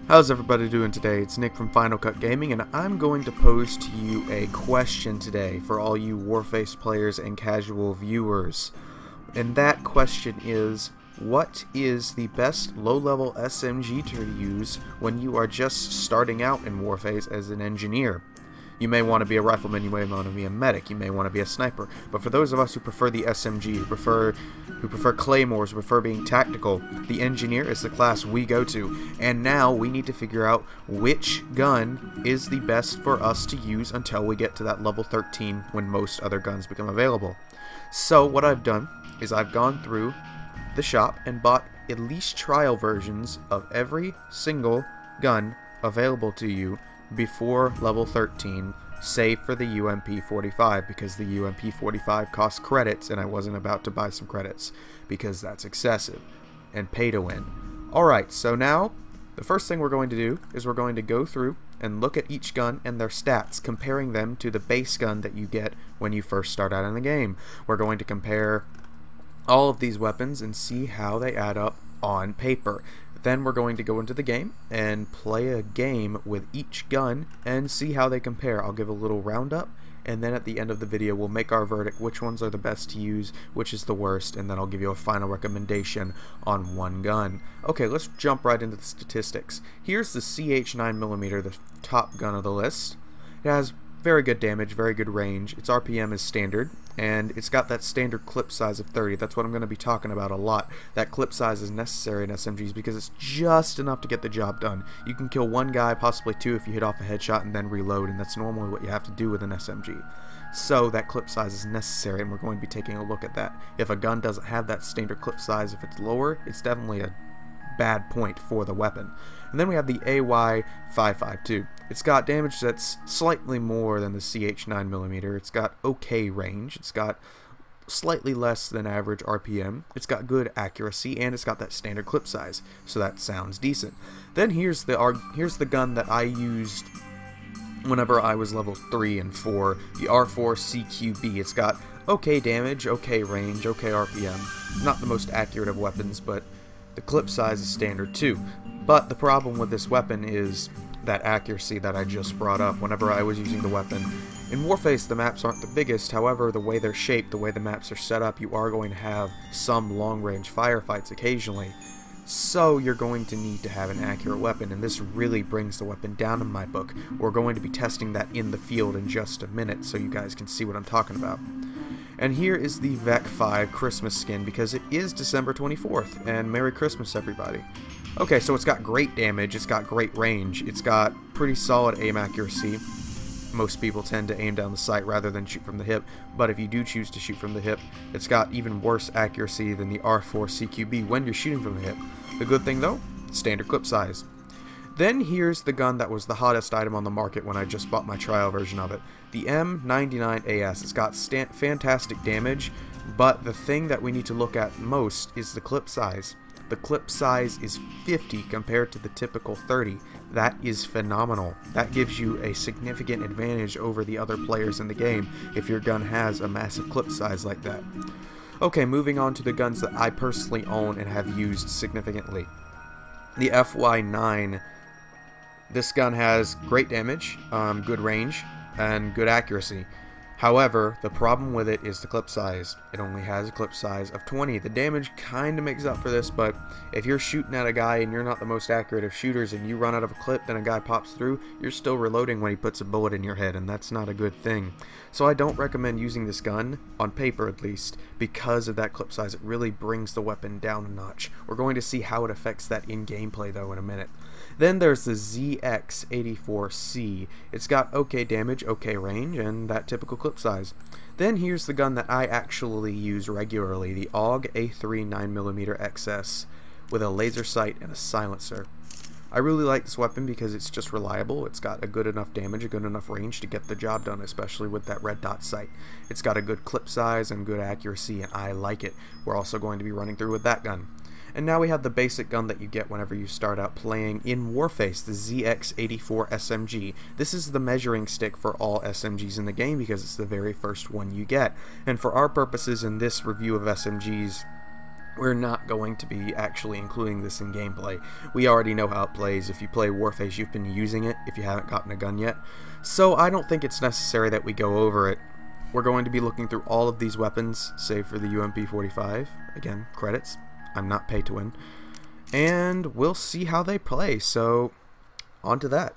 How's everybody doing today? It's Nick from Final Cut Gaming, and I'm going to pose to you a question today for all you Warface players and casual viewers. And that question is, what is the best low-level SMG to use when you are just starting out in Warface as an engineer? You may want to be a rifleman, you may want to be a medic, you may want to be a sniper, but for those of us who prefer the SMG, who prefer claymores, who prefer being tactical, the engineer is the class we go to, and now we need to figure out which gun is the best for us to use until we get to that level 13 when most other guns become available. So what I've done is I've gone through the shop and bought at least trial versions of every single gun available to you before level 13, save for the UMP-45, because the UMP-45 costs credits and I wasn't about to buy some credits because that's excessive and pay to win. Alright, so now the first thing we're going to do is we're going to go through and look at each gun and their stats, comparing them to the base gun that you get when you first start out in the game. We're going to compare all of these weapons and see how they add up on paper. Then we're going to go into the game and play a game with each gun and see how they compare. I'll give a little roundup, and then at the end of the video we'll make our verdict, which ones are the best to use, which is the worst, and then I'll give you a final recommendation on one gun. Okay, let's jump right into the statistics. Here's the CH9mm, the top gun of the list. It has very good damage, very good range. Its RPM is standard, and it's got that standard clip size of 30. That's what I'm going to be talking about a lot. That clip size is necessary in SMGs because it's just enough to get the job done. You can kill one guy, possibly two, if you hit off a headshot and then reload, and that's normally what you have to do with an SMG. So that clip size is necessary, and we're going to be taking a look at that. If a gun doesn't have that standard clip size, if it's lower, it's definitely a bad point for the weapon. And then we have the AY-552. It's got damage that's slightly more than the CH9mm. It's got okay range. It's got slightly less than average RPM. It's got good accuracy, and it's got that standard clip size. So that sounds decent. Then here's the gun that I used whenever I was level 3 and 4, the R4CQB. It's got okay damage, okay range, okay RPM. Not the most accurate of weapons, but the clip size is standard too. But the problem with this weapon is that accuracy that I just brought up whenever I was using the weapon. In Warface, the maps aren't the biggest, however, the way they're shaped, the way the maps are set up, you are going to have some long-range firefights occasionally. So you're going to need to have an accurate weapon, and this really brings the weapon down in my book. We're going to be testing that in the field in just a minute so you guys can see what I'm talking about. And here is the VEC 5 Christmas skin, because it is December 24th, and Merry Christmas everybody. Okay, so it's got great damage, it's got great range, it's got pretty solid aim accuracy. Most people tend to aim down the sight rather than shoot from the hip, but if you do choose to shoot from the hip, it's got even worse accuracy than the R4CQB when you're shooting from the hip. The good thing though, standard clip size. Then here's the gun that was the hottest item on the market when I just bought my trial version of it. The M99AS. It's got fantastic damage, but the thing that we need to look at most is the clip size. The clip size is 50 compared to the typical 30. That is phenomenal. That gives you a significant advantage over the other players in the game if your gun has a massive clip size like that. Okay, moving on to the guns that I personally own and have used significantly. The FY9. This gun has great damage, good range, and good accuracy. However, the problem with it is the clip size. It only has a clip size of 20. The damage kind of makes up for this, but if you're shooting at a guy and you're not the most accurate of shooters and you run out of a clip, then a guy pops through, you're still reloading when he puts a bullet in your head, and that's not a good thing. So I don't recommend using this gun, on paper at least, because of that clip size. It really brings the weapon down a notch. We're going to see how it affects that in gameplay though in a minute. Then there's the ZX84C. It's got okay damage, okay range, and that typical clip size. Then here's the gun that I actually use regularly, the AUG A3 9mm XS, with a laser sight and a silencer. I really like this weapon because it's just reliable. It's got a good enough damage, a good enough range to get the job done, especially with that red dot sight. It's got a good clip size and good accuracy, and I like it. We're also going to be running through with that gun. And now we have the basic gun that you get whenever you start out playing in Warface, the ZX84 SMG. This is the measuring stick for all SMGs in the game because it's the very first one you get. And for our purposes in this review of SMGs, we're not going to be actually including this in gameplay. We already know how it plays. If you play Warface, you've been using it if you haven't gotten a gun yet. So I don't think it's necessary that we go over it. We're going to be looking through all of these weapons, save for the UMP-45. Again, credits. I'm not pay to win. And we'll see how they play, so on to that.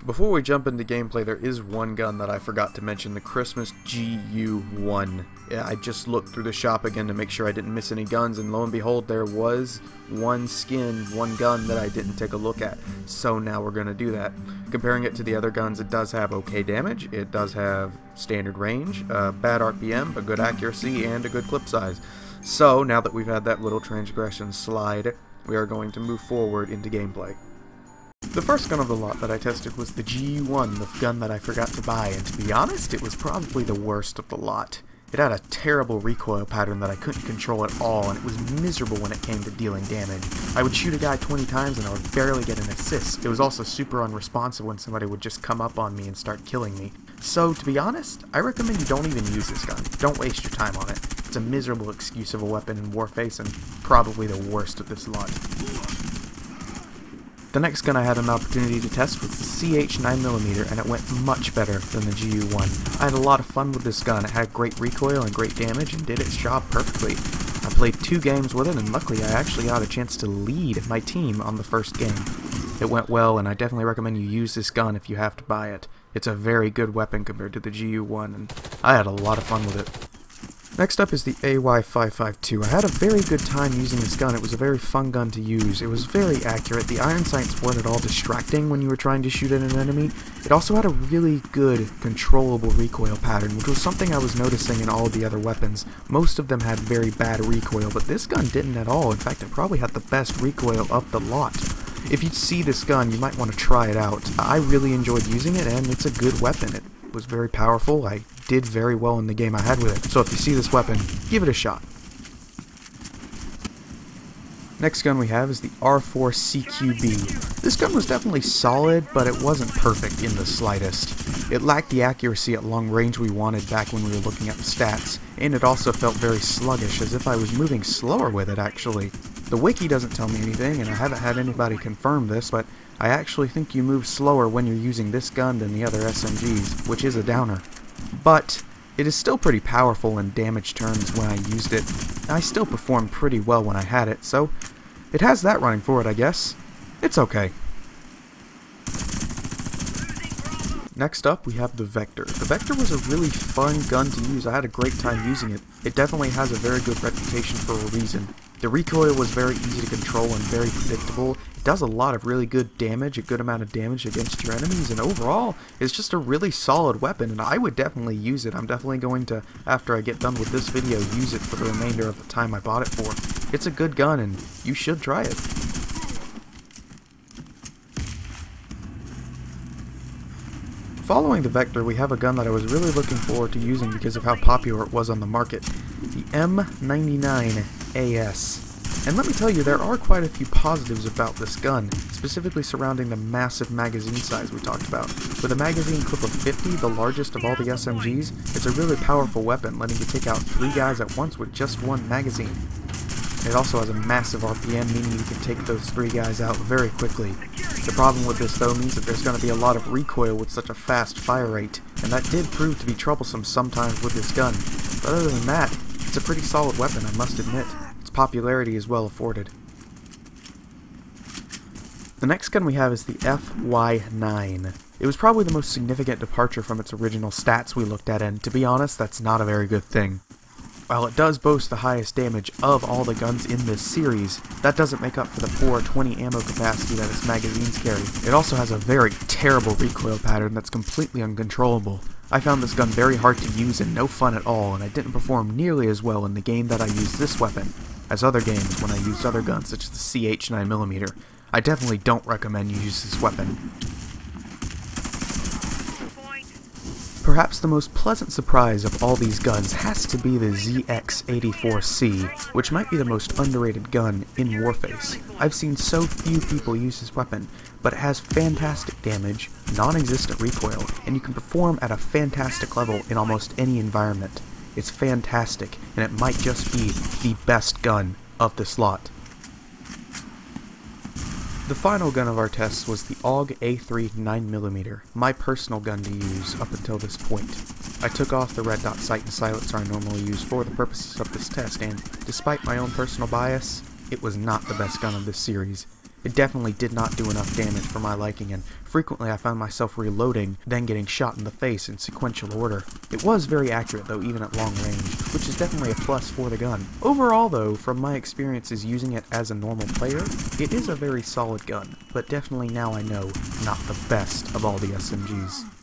Before we jump into gameplay, there is one gun that I forgot to mention, the Christmas GU1. Yeah, I just looked through the shop again to make sure I didn't miss any guns, and lo and behold, there was one skin, one gun that I didn't take a look at. So now we're going to do that. Comparing it to the other guns, it does have okay damage, it does have standard range, bad RPM, but good accuracy, and a good clip size. So now that we've had that little transgression slide, we are going to move forward into gameplay. The first gun of the lot that I tested was the GU1, the gun that I forgot to buy, and to be honest, it was probably the worst of the lot. It had a terrible recoil pattern that I couldn't control at all, and it was miserable when it came to dealing damage. I would shoot a guy 20 times and I would barely get an assist. It was also super unresponsive when somebody would just come up on me and start killing me. So, to be honest, I recommend you don't even use this gun. Don't waste your time on it. It's a miserable excuse of a weapon in Warface and probably the worst of this lot. The next gun I had an opportunity to test was the CH 9mm, and it went much better than the GU1. I had a lot of fun with this gun. It had great recoil and great damage and did its job perfectly. I played 2 games with it, and luckily I actually got a chance to lead my team on the first game. It went well, and I definitely recommend you use this gun if you have to buy it. It's a very good weapon compared to the GU1, and I had a lot of fun with it. Next up is the AY-552. I had a very good time using this gun. It was a very fun gun to use. It was very accurate. The iron sights weren't at all distracting when you were trying to shoot at an enemy. It also had a really good, controllable recoil pattern, which was something I was noticing in all of the other weapons. Most of them had very bad recoil, but this gun didn't at all. In fact, it probably had the best recoil of the lot. If you see this gun, you might want to try it out. I really enjoyed using it, and it's a good weapon. It was very powerful. I did very well in the game I had with it. So if you see this weapon, give it a shot. Next gun we have is the R4CQB. This gun was definitely solid, but it wasn't perfect in the slightest. It lacked the accuracy at long range we wanted back when we were looking at the stats, and it also felt very sluggish, as if I was moving slower with it actually. The wiki doesn't tell me anything, and I haven't had anybody confirm this, but I actually think you move slower when you're using this gun than the other SMGs, which is a downer. But it is still pretty powerful in damage terms when I used it. I still performed pretty well when I had it, so it has that running for it, I guess. It's okay. Next up, we have the Vector. The Vector was a really fun gun to use. I had a great time using it. It definitely has a very good reputation for a reason. The recoil was very easy to control and very predictable. It does a lot of really good damage, a good amount of damage against your enemies, and overall, it's just a really solid weapon, and I would definitely use it. I'm definitely going to, after I get done with this video, use it for the remainder of the time I bought it for. It's a good gun, and you should try it. Following the Vector, we have a gun that I was really looking forward to using because of how popular it was on the market, the M99AS. And let me tell you, there are quite a few positives about this gun, specifically surrounding the massive magazine size we talked about. With a magazine clip of 50, the largest of all the SMGs, it's a really powerful weapon, letting you take out 3 guys at once with just 1 magazine. It also has a massive RPM, meaning you can take those 3 guys out very quickly. The problem with this, though, means that there's going to be a lot of recoil with such a fast fire rate, and that did prove to be troublesome sometimes with this gun. But other than that, it's a pretty solid weapon, I must admit. Its popularity is well afforded. The next gun we have is the FY9. It was probably the most significant departure from its original stats we looked at, and to be honest, that's not a very good thing. While it does boast the highest damage of all the guns in this series, that doesn't make up for the poor 20 ammo capacity that its magazines carry. It also has a very terrible recoil pattern that's completely uncontrollable. I found this gun very hard to use and no fun at all, and I didn't perform nearly as well in the game that I used this weapon as other games when I used other guns such as the CH 9mm. I definitely don't recommend you use this weapon. Perhaps the most pleasant surprise of all these guns has to be the ZX84C, which might be the most underrated gun in Warface. I've seen so few people use this weapon, but it has fantastic damage, non-existent recoil, and you can perform at a fantastic level in almost any environment. It's fantastic, and it might just be the best gun of this lot. The final gun of our tests was the AUG A3 9mm, my personal gun to use up until this point. I took off the red dot sight and silencer I normally use for the purposes of this test, and despite my own personal bias, it was not the best gun of this series. It definitely did not do enough damage for my liking, and frequently I found myself reloading, then getting shot in the face in sequential order. It was very accurate though, even at long range, which is definitely a plus for the gun. Overall though, from my experiences using it as a normal player, it is a very solid gun, but definitely now I know, not the best of all the SMGs.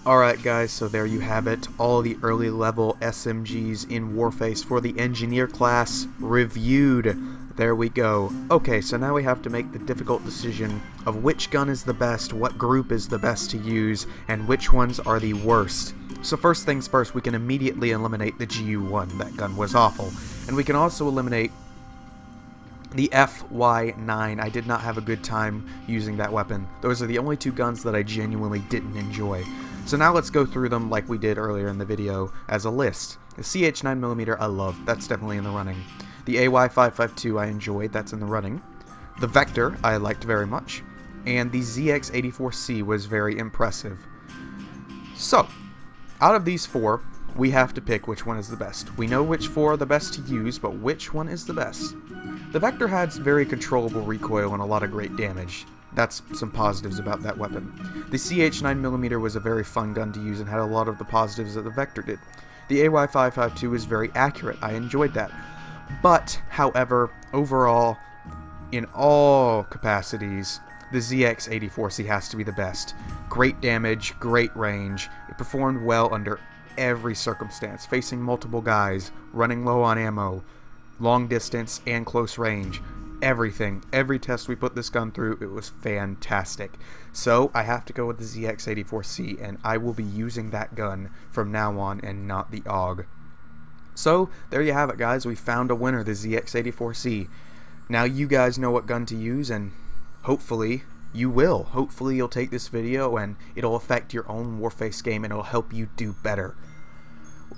Alright guys, so there you have it, all the early level SMGs in Warface for the Engineer class reviewed. There we go. Okay, so now we have to make the difficult decision of which gun is the best, what group is the best to use, and which ones are the worst. So first things first, we can immediately eliminate the GU1, that gun was awful. And we can also eliminate the FY9. I did not have a good time using that weapon. Those are the only two guns that I genuinely didn't enjoy. So now let's go through them like we did earlier in the video as a list. The CH 9mm I love, that's definitely in the running. The AY552 I enjoyed, that's in the running. The Vector I liked very much. And the ZX84C was very impressive. So, out of these four, we have to pick which one is the best. We know which four are the best to use, but which one is the best? The Vector had very controllable recoil and a lot of great damage. That's some positives about that weapon. The CH 9mm was a very fun gun to use and had a lot of the positives that the Vector did. The AY552 is very accurate, I enjoyed that. But, however, overall, in all capacities, the ZX84C has to be the best. Great damage, great range, it performed well under every circumstance, facing multiple guys, running low on ammo, long distance and close range. Everything, every test we put this gun through, it was fantastic. So I have to go with the ZX84C, and I will be using that gun from now on and not the AUG. So there you have it guys, we found a winner, the ZX84C. Now you guys know what gun to use, and hopefully you will. Hopefully you'll take this video and it'll affect your own Warface game and it'll help you do better.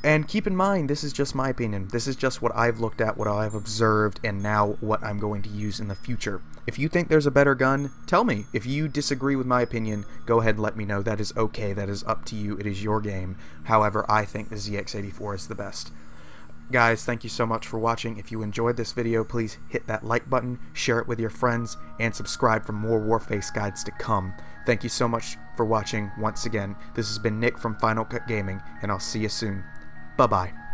And keep in mind, this is just my opinion. This is just what I've looked at, what I've observed, and now what I'm going to use in the future. If you think there's a better gun, tell me. If you disagree with my opinion, go ahead and let me know. That is okay. That is up to you. It is your game. However, I think the ZX84 is the best. Guys, thank you so much for watching. If you enjoyed this video, please hit that like button, share it with your friends, and subscribe for more Warface guides to come. Thank you so much for watching once again. This has been Nick from Final Cut Gaming, and I'll see you soon. Bye-bye.